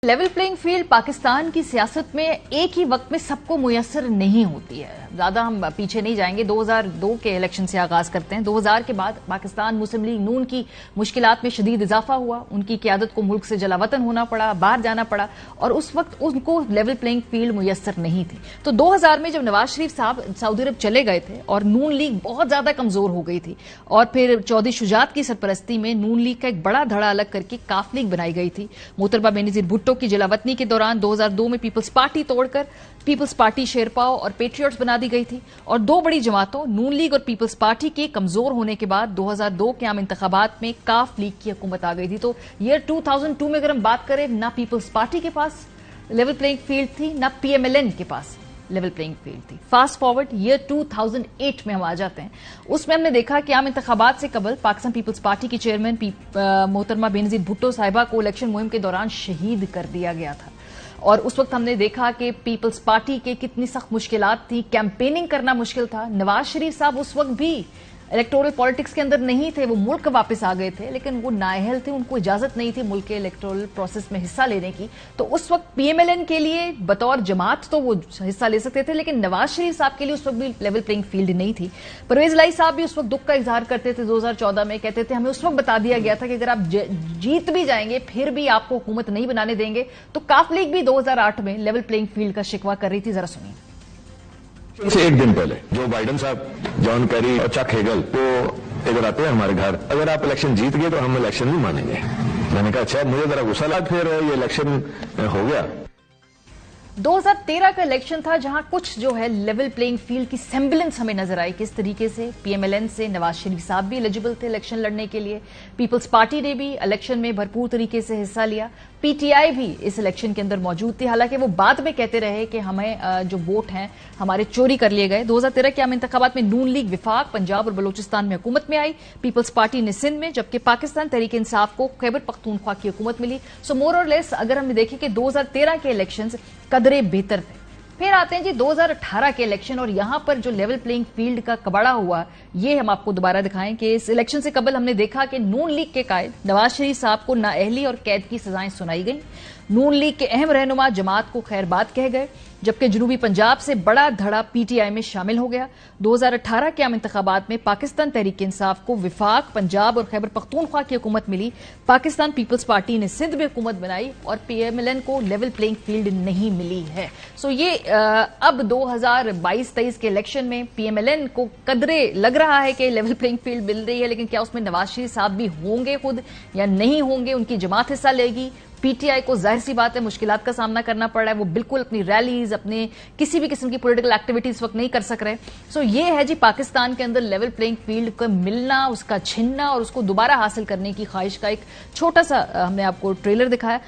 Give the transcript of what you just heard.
Level playing field Pakistan की सियासत में एक ही वक्त में सबको मुयस्सर नहीं होती है। ज्यादा हम पीछे नहीं जाएंगे, 2002 के इलेक्शन से आगाज करते हैं। 2000 के बाद पाकिस्तान मुस्लिम लीग नून की मुश्किलात में शदीद इजाफा हुआ, उनकी क़यादत को मुल्क से जलावतन होना पड़ा, बाहर जाना पड़ा और उस वक्त उनको लेवल प्लेइंग फील्ड मुयस्सर नहीं थी। तो 2000 में जब नवाज शरीफ साहब सऊदी अरब चले गए थे और नून लीग बहुत ज्यादा कमजोर हो गई थी और फिर चौधरी शुजात की सरपरस्ती में नून लीग का एक बड़ा धड़ा अलग करके काफ लीग बनाई गई थी। मोहतरमा बेनजीर भुट्टो की जलावतनी के दौरान 2002 में पीपल्स पार्टी तोड़कर पीपल्स पार्टी शेरपाओ और पेट्रियट्स बना दी गई थी और दो बड़ी जमातों नून लीग और पीपल्स पार्टी के कमजोर होने के बाद 2002 के आम इंतखाबात में काफ लीग की हुकूमत आ गई थी। तो ईयर 2002 में अगर हम बात करें, ना पीपल्स पार्टी के पास लेवल प्लेइंग फील्ड थी, ना PMLN के पास लेवल प्लेइंग फील्ड थी। फास्ट फॉरवर्ड ईयर 2008 में हम आ जाते हैं। उसमें हमने देखा कि आम इंतखाबात से कबल पाकिस्तान पीपल्स पार्टी की चेयरमैन मोहतरमा बेनजीर भुट्टो साहिबा को इलेक्शन मुहिम के दौरान शहीद कर दिया गया था और उस वक्त हमने देखा कि पीपल्स पार्टी के कितनी सख्त मुश्किलात थी, कैंपेनिंग करना मुश्किल था। नवाज शरीफ साहब उस वक्त भी इलेक्टोरल पॉलिटिक्स के अंदर नहीं थे, वो मुल्क वापस आ गए थे, लेकिन वो नाअहल थे, उनको इजाजत नहीं थी मुल्क के इलेक्टोरल प्रोसेस में हिस्सा लेने की। तो उस वक्त PMLN के लिए बतौर जमात तो वो हिस्सा ले सकते थे, लेकिन नवाज शरीफ साहब के लिए उस वक्त भी लेवल प्लेइंग फील्ड नहीं थी। परवेज इलाही साहब भी उस वक्त दुख का इजहार करते थे 2014 में, कहते थे हमें उस वक्त बता दिया गया था कि अगर आप जीत भी जाएंगे फिर भी आपको हुकूमत नहीं बनाने देंगे। तो काफ लीग भी 2008 में लेवल प्लेइंग फील्ड का शिकवा कर रही थी। जरा सुनिए। से एक दिन पहले जो बाइडन साहब, जॉन कैरी और चक हेगल तो इधर आते हैं हमारे घर, अगर आप इलेक्शन जीत गए तो हम इलेक्शन नहीं मानेंगे। मैंने कहा अच्छा, मुझे जरा गुस्सा लगा, फिर ये इलेक्शन हो गया। 2013 का इलेक्शन था जहां कुछ जो है लेवल प्लेइंग फील्ड की सेम्बलेंस हमें नजर आई। किस तरीके से PMLN से नवाज शरीफ साहब भी एलिजिबल थे इलेक्शन लड़ने के लिए, पीपल्स पार्टी ने भी इलेक्शन में भरपूर तरीके से हिस्सा लिया, PTI भी इस इलेक्शन के अंदर मौजूद थी। हालांकि वो बाद में कहते रहे कि हमें जो वोट हैं हमारे चोरी कर लिए गए। 2013 के आम इंतखाबात में नून लीग विफाक पंजाब और बलोचिस्तान में हुकूमत में आई, पीपल्स पार्टी ने सिंध में, जबकि पाकिस्तान तहरीक इंसाफ को खैबर पख्तूनख्वा की हुकूमत मिली। सो मोर और लेस अगर हम देखें कि 2013 के इलेक्शन कदरे बेहतर थे। फिर आते हैं जी 2018 के इलेक्शन और यहां पर जो लेवल प्लेइंग फील्ड का कबाड़ा हुआ, ये हम आपको दोबारा दिखाएं कि इस इलेक्शन से कबल हमने देखा कि नून लीग के कायद नवाज शरीफ साहब को नाअहली और कैद की सजाएं सुनाई गई। नून लीग के अहम रहनुमा जमात को खैरबाद कह गए, जबकि जनूबी पंजाब से बड़ा धड़ा PTI में शामिल हो गया। 2018 के आम इंतखाबात में पाकिस्तान तहरीक इंसाफ को विफाक पंजाब और खैबर पख्तूनख्वा की हुकूमत मिली, पाकिस्तान पीपल्स पार्टी ने सिंध में हुकूमत बनाई और PMLN को लेवल प्लेइंग फील्ड नहीं मिली है। सो ये अब 2022-23 के इलेक्शन में PMLN को कदरे लग रहा है कि लेवल प्लेइंग फील्ड मिल रही है, लेकिन क्या उसमें नवाज शरीफ साहब भी होंगे खुद या नहीं होंगे, उनकी जमात हिस्सा लेगी। PTI को जाहिर सी बात है मुश्किलात का सामना करना पड़ रहा है, वो बिल्कुल अपनी रैलीज, अपने किसी भी किस्म की पॉलिटिकल एक्टिविटीज इस वक्त नहीं कर सक रहे। सो ये है जी पाकिस्तान के अंदर लेवल प्लेइंग फील्ड का मिलना, उसका छिनना और उसको दोबारा हासिल करने की ख्वाहिश का एक छोटा सा हमने आपको ट्रेलर दिखाया।